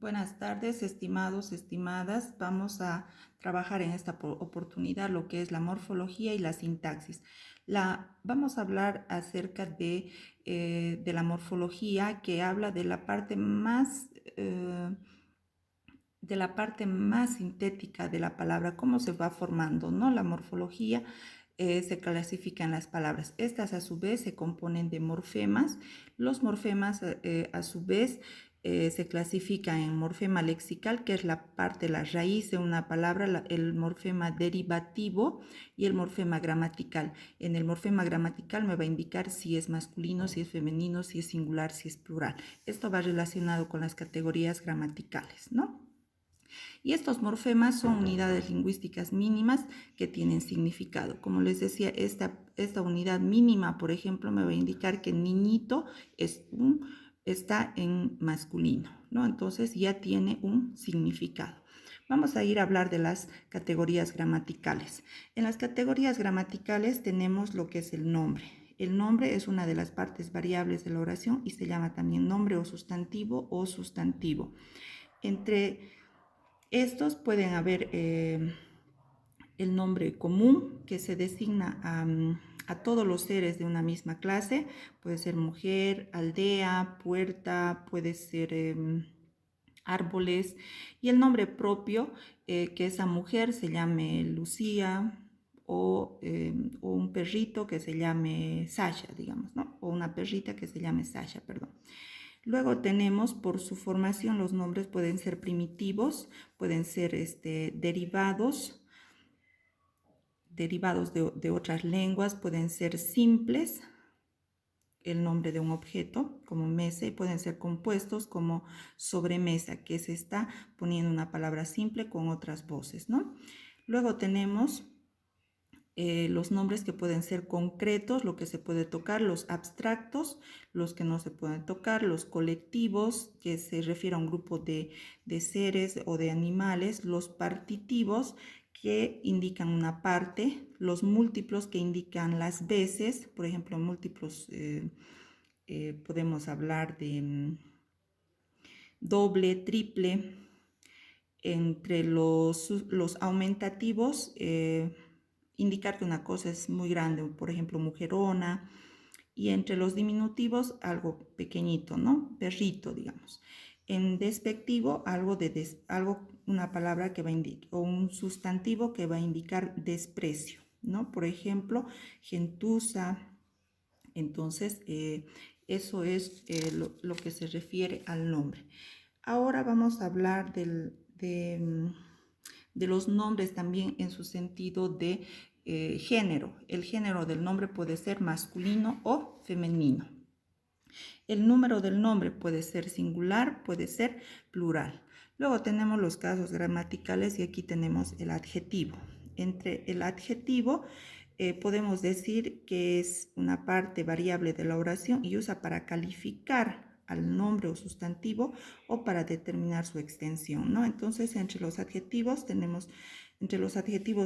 Buenas tardes, estimados, estimadas. Vamos a trabajar en esta oportunidad lo que es la morfología y la sintaxis. Vamos a hablar acerca de la morfología, que habla de la parte más sintética de la palabra, cómo se va formando, ¿no? La morfología se clasifica en las palabras. Estas a su vez se componen de morfemas. Los morfemas a su vez se clasifican en morfema lexical, que es la parte, la raíz de una palabra, el morfema derivativo y el morfema gramatical. En el morfema gramatical me va a indicar si es masculino, si es femenino, si es singular, si es plural. Esto va relacionado con las categorías gramaticales, ¿no? Y estos morfemas son unidades lingüísticas mínimas que tienen significado. Como les decía, esta unidad mínima, por ejemplo, me va a indicar que niñito está en masculino, ¿no? Entonces ya tiene un significado. Vamos a ir a hablar de las categorías gramaticales. En las categorías gramaticales tenemos lo que es el nombre. El nombre es una de las partes variables de la oración y se llama también nombre o sustantivo. Entre estos pueden haber el nombre común, que se designa a todos los seres de una misma clase. Puede ser mujer, aldea, puerta, puede ser árboles. Y el nombre propio, que esa mujer se llame Lucía, o un perrito que se llame Sasha, digamos, ¿no? O una perrita que se llame Sasha, perdón. Luego tenemos, por su formación, los nombres pueden ser primitivos, pueden ser derivados de otras lenguas, pueden ser simples, el nombre de un objeto como mesa, y pueden ser compuestos como sobremesa, que se está poniendo una palabra simple con otras voces, ¿no? Luego tenemos los nombres que pueden ser concretos, lo que se puede tocar, los abstractos, los que no se pueden tocar, los colectivos, que se refiere a un grupo de seres o de animales, los partitivos, que indican una parte, los múltiplos, que indican las veces, por ejemplo, múltiplos, podemos hablar de doble, triple. Entre los aumentativos, indicar que una cosa es muy grande, por ejemplo, mujerona, y entre los diminutivos, algo pequeñito, ¿no? Perrito, digamos. En despectivo, una palabra que va a indicar, o un sustantivo que va a indicar desprecio, ¿no? Por ejemplo, gentuza. Entonces, eso es lo que se refiere al nombre. Ahora vamos a hablar de los nombres también en su sentido de género. El género del nombre puede ser masculino o femenino. El número del nombre puede ser singular, puede ser plural. Luego tenemos los casos gramaticales y aquí tenemos el adjetivo. Entre el adjetivo podemos decir que es una parte variable de la oración y usa para calificar al nombre o sustantivo o para determinar su extensión, ¿no? Entonces, entre los adjetivos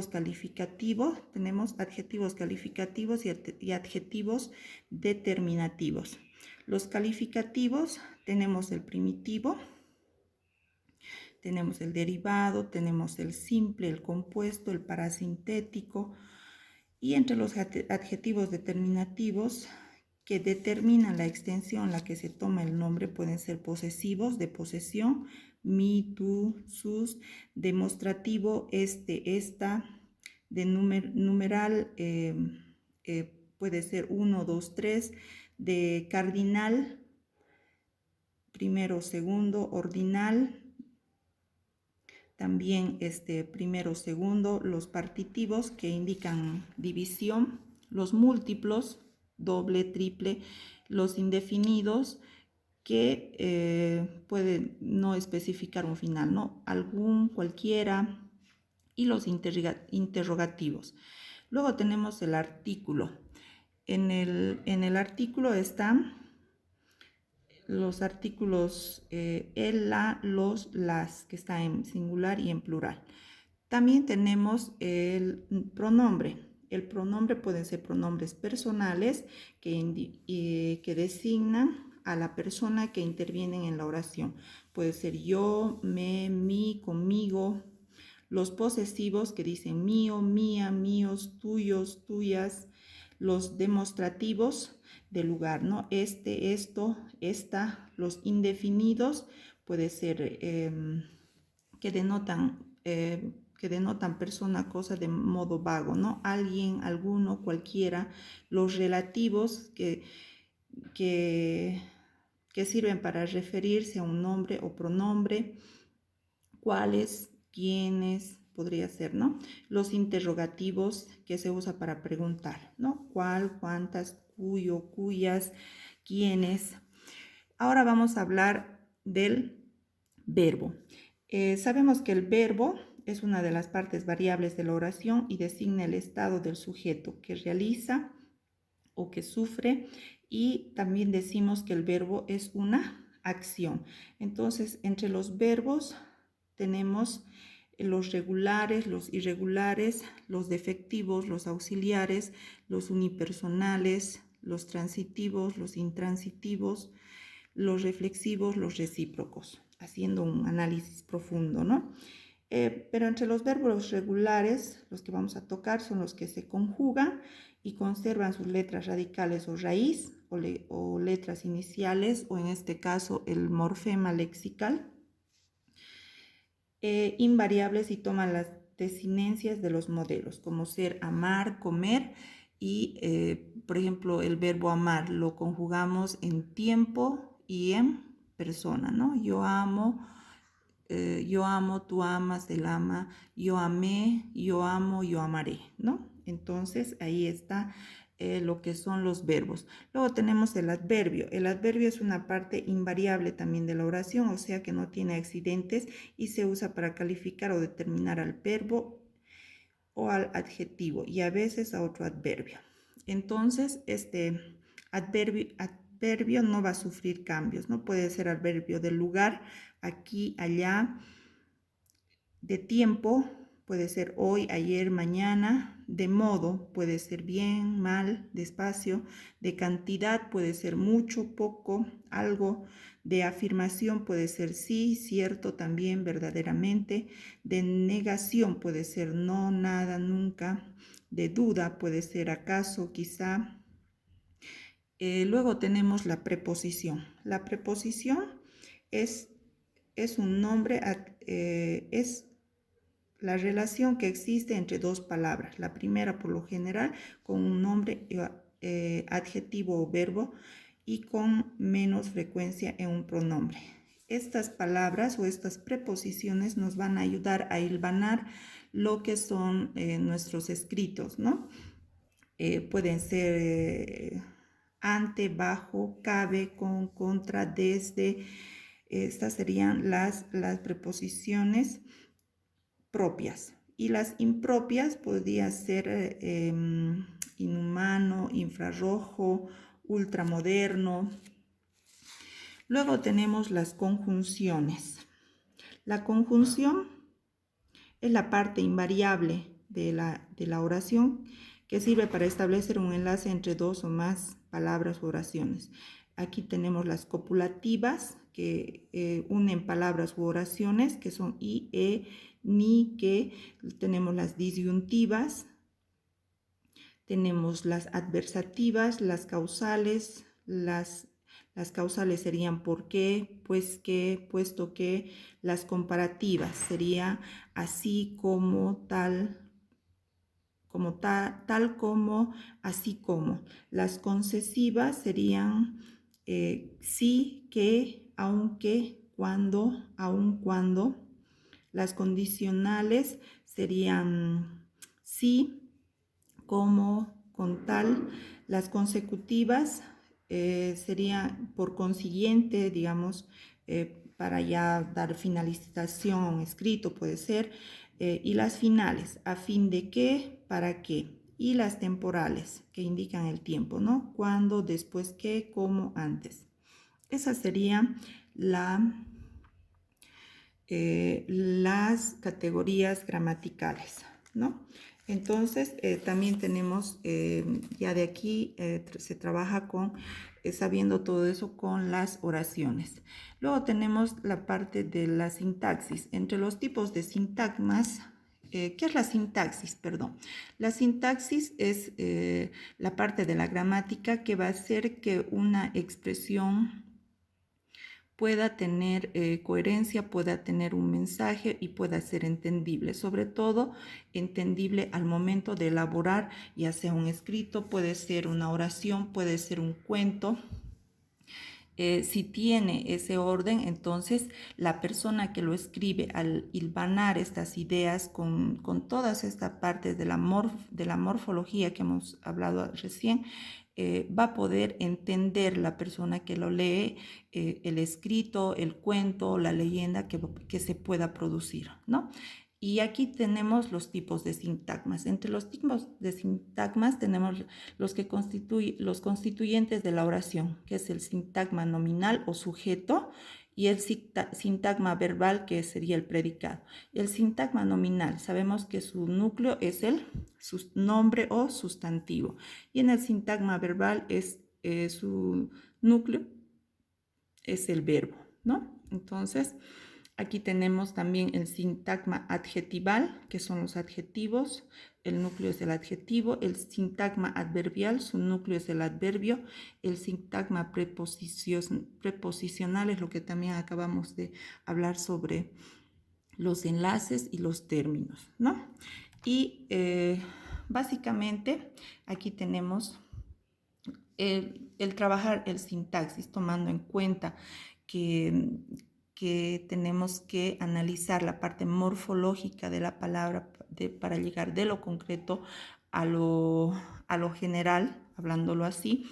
calificativos, tenemos adjetivos calificativos y adjetivos determinativos. Los calificativos tenemos el primitivo, tenemos el derivado, tenemos el simple, el compuesto, el parasintético. Y entre los adjetivos determinativos que determinan la extensión en la que se toma el nombre pueden ser posesivos, de posesión, mi, tú, sus, demostrativo, esta, de numeral, puede ser 1, 2, 3, de cardinal, primero, segundo, ordinal, también primero, segundo, los partitivos que indican división, los múltiplos, doble, triple, los indefinidos que pueden no especificar un final, ¿no? Algún, cualquiera, y los interrogativos. Luego tenemos el artículo. En el artículo están los artículos el, la, los, las, que está en singular y en plural. También tenemos el pronombre. El pronombre pueden ser pronombres personales que designan a la persona que interviene en la oración. Puede ser yo, me, mí, conmigo. Los posesivos que dicen mío, mía, míos, tuyos, tuyas. Los demostrativos del lugar, ¿no? Este, esto, esta. Los indefinidos puede ser que denotan persona, cosa de modo vago, ¿no? Alguien, alguno, cualquiera. Los relativos que sirven para referirse a un nombre o pronombre. ¿Cuáles? ¿Quiénes? Podría ser, ¿no? Los interrogativos que se usa para preguntar, ¿no? ¿Cuál? ¿Cuántas? ¿Cuyo? ¿Cuyas? ¿Quiénes? Ahora vamos a hablar del verbo. Sabemos que el verbo es una de las partes variables de la oración y designa el estado del sujeto que realiza o que sufre, y también decimos que el verbo es una acción. Entonces, entre los verbos tenemos los regulares, los irregulares, los defectivos, los auxiliares, los unipersonales, los transitivos, los intransitivos, los reflexivos, los recíprocos, haciendo un análisis profundo, ¿no? Pero entre los verbos regulares, los que vamos a tocar son los que se conjugan y conservan sus letras radicales o raíz o letras iniciales, o en este caso el morfema lexical, invariables y toman las desinencias de los modelos, como ser amar, comer, y por ejemplo el verbo amar lo conjugamos en tiempo y en persona, ¿no? Yo amo, tú amas, él ama, yo amé, yo amo, yo amaré, ¿no? Entonces ahí está lo que son los verbos. Luego tenemos el adverbio. El adverbio es una parte invariable también de la oración, o sea que no tiene accidentes y se usa para calificar o determinar al verbo o al adjetivo y a veces a otro adverbio. Entonces, este adverbio no va a sufrir cambios, ¿no? Puede ser adverbio del lugar, aquí, allá, de tiempo, puede ser hoy, ayer, mañana. De modo, puede ser bien, mal, despacio. De cantidad, puede ser mucho, poco, algo. De afirmación, puede ser sí, cierto, también, verdaderamente. De negación, puede ser no, nada, nunca. De duda, puede ser acaso, quizá. Luego tenemos la preposición. La preposición es un nombre, es la relación que existe entre dos palabras. La primera, por lo general, con un nombre, adjetivo o verbo, y con menos frecuencia en un pronombre. Estas palabras o estas preposiciones nos van a ayudar a hilvanar lo que son nuestros escritos, ¿no? Pueden ser ante, bajo, cabe, con, contra, desde. Estas serían las preposiciones propias, y las impropias podrían ser inhumano, infrarrojo, ultramoderno. Luego tenemos las conjunciones. La conjunción es la parte invariable de la oración que sirve para establecer un enlace entre dos o más palabras o oraciones. Aquí tenemos las copulativas que unen palabras u oraciones, que son y, ni, que. Tenemos las disyuntivas, tenemos las adversativas, las causales. Las causales serían por qué, pues qué, puesto que. Las comparativas serían así como, tal como, así como. Las concesivas serían sí, que, aunque, cuando, aun cuando. Las condicionales serían sí, como, con tal. Las consecutivas serían por consiguiente, digamos, para ya dar finalización a un escrito, puede ser. Y las finales, a fin de qué, para qué. Y las temporales, que indican el tiempo, ¿no? Cuándo, después qué, cómo, antes. Esa sería las categorías gramaticales, ¿no? Entonces, también tenemos, ya de aquí se trabaja con sabiendo todo eso con las oraciones. Luego tenemos la parte de la sintaxis. Entre los tipos de sintagmas, ¿qué es la sintaxis? Perdón. La sintaxis es la parte de la gramática que va a hacer que una expresión pueda tener coherencia, pueda tener un mensaje y pueda ser entendible, sobre todo entendible al momento de elaborar, ya sea un escrito, puede ser una oración, puede ser un cuento. Si tiene ese orden, entonces la persona que lo escribe al hilvanar estas ideas con todas estas partes de la morfología que hemos hablado recién, va a poder entender la persona que lo lee el escrito, el cuento, la leyenda que se pueda producir, ¿no? Y aquí tenemos los tipos de sintagmas. Entre los tipos de sintagmas tenemos los constituyentes de la oración, que es el sintagma nominal o sujeto, y el sintagma verbal, que sería el predicado. El sintagma nominal, sabemos que su núcleo es el nombre o sustantivo, y en el sintagma verbal su núcleo es el verbo, ¿no? Entonces, aquí tenemos también el sintagma adjetival, que son los adjetivos, el núcleo es el adjetivo, el sintagma adverbial, su núcleo es el adverbio, el sintagma preposicional es lo que también acabamos de hablar sobre los enlaces y los términos, ¿no? Y básicamente aquí tenemos el trabajar el sintaxis tomando en cuenta que, que tenemos que analizar la parte morfológica de la palabra para llegar de lo concreto a lo general, hablándolo así.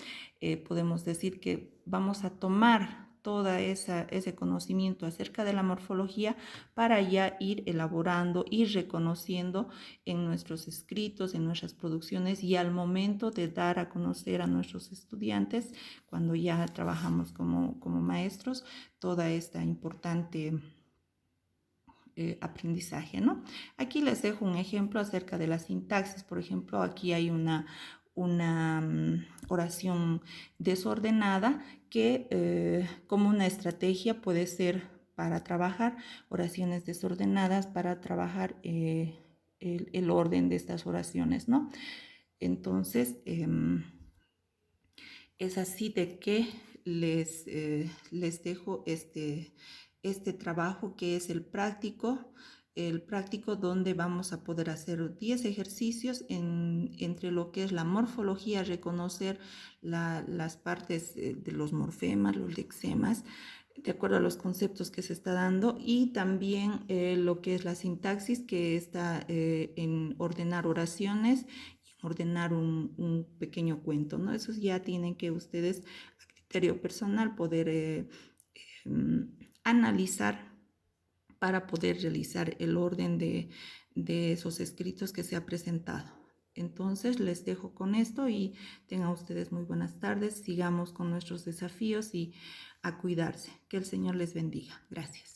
Podemos decir que vamos a tomar todo ese conocimiento acerca de la morfología para ya ir elaborando, ir reconociendo en nuestros escritos, en nuestras producciones y al momento de dar a conocer a nuestros estudiantes, cuando ya trabajamos como maestros, toda esta importante aprendizaje, ¿no? Aquí les dejo un ejemplo acerca de la sintaxis. Por ejemplo, aquí hay una oración desordenada que como una estrategia puede ser para trabajar oraciones desordenadas, para trabajar el orden de estas oraciones, ¿no? Entonces, es así de que les dejo este trabajo que es el práctico donde vamos a poder hacer 10 ejercicios entre lo que es la morfología, reconocer las partes de los morfemas, los lexemas, de acuerdo a los conceptos que se está dando, y también lo que es la sintaxis, que está en ordenar oraciones, ordenar un pequeño cuento, ¿no? Eso ya tienen que ustedes, a criterio personal, poder analizar para poder realizar el orden de esos escritos que se ha presentado. Entonces les dejo con esto y tengan ustedes muy buenas tardes. Sigamos con nuestros desafíos y a cuidarse. Que el Señor les bendiga. Gracias.